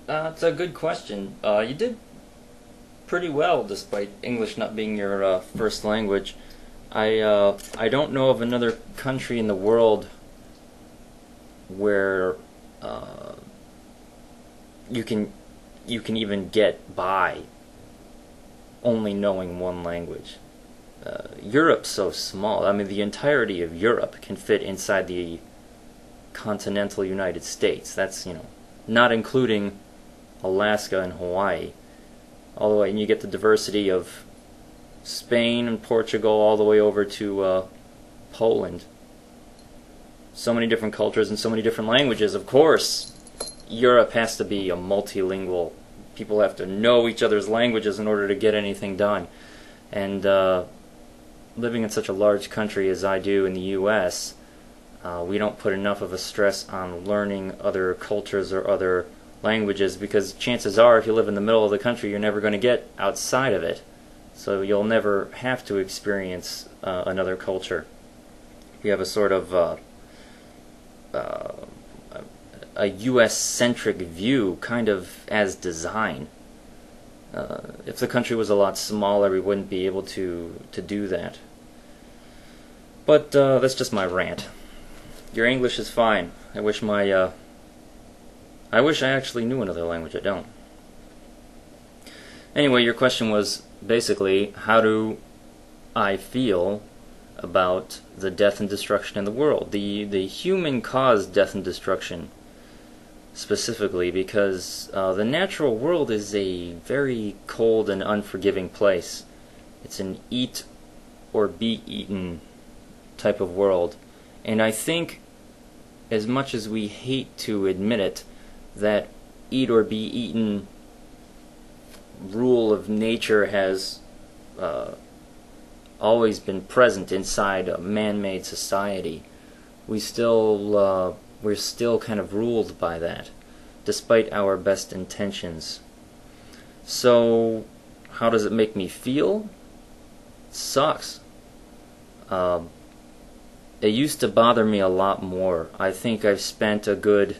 It's a good question. You did pretty well despite English not being your first language. I don't know of another country in the world where uh, you can you can even get by only knowing one language. Europe's so small. I mean, the entirety of Europe can fit inside the continental United States. That's, not including Alaska and Hawaii. All the way, and you get the diversity of Spain and Portugal all the way over to Poland. So many different cultures and so many different languages. Of course, Europe has to be a multilingual. People have to know each other's languages in order to get anything done. And living in such a large country as I do in the U.S., we don't put enough of a stress on learning other cultures or other languages, because chances are if you live in the middle of the country you're never going to get outside of it, so you'll never have to experience another culture. We have a sort of uh, a US-centric view, kind of as design. If the country was a lot smaller, we wouldn't be able to do that. But that's just my rant. Your English is fine. I wish I actually knew another language. I don't. Anyway, your question was basically, how do I feel about the death and destruction in the world? The human-caused death and destruction, specifically, because the natural world is a very cold and unforgiving place. It's an eat or be eaten type of world. And I think, as much as we hate to admit it, that eat or be eaten rule of nature has always been present inside a man-made society. We're still kind of ruled by that, despite our best intentions. So, how does it make me feel? It sucks. It used to bother me a lot more. I think I've spent a good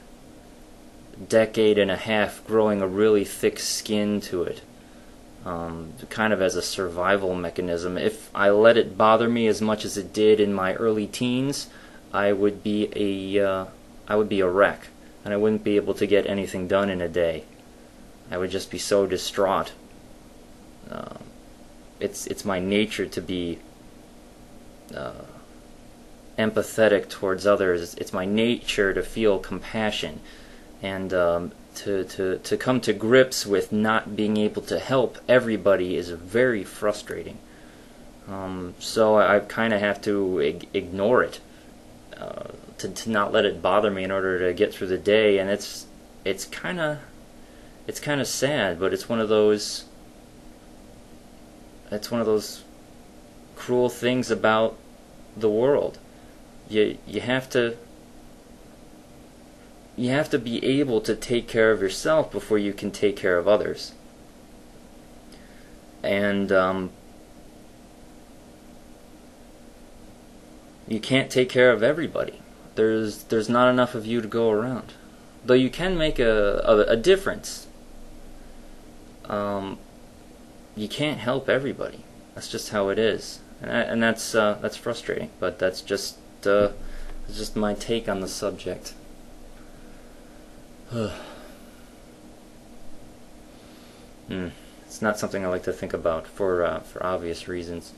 decade and a half growing a really thick skin to it, kind of as a survival mechanism. If I let it bother me as much as it did in my early teens, I would be a wreck, and I wouldn't be able to get anything done in a day. I would just be so distraught. It's my nature to be empathetic towards others. It's my nature to feel compassion, and to come to grips with not being able to help everybody is very frustrating. So I kind of have to ignore it, to not let it bother me in order to get through the day, and it's kind of sad, but it's one of those cruel things about the world. You have to be able to take care of yourself before you can take care of others. And you can't take care of everybody. There's not enough of you to go around. Though you can make a difference. You can't help everybody. That's just how it is, and that's frustrating. But that's just my take on the subject. It's not something I like to think about for obvious reasons.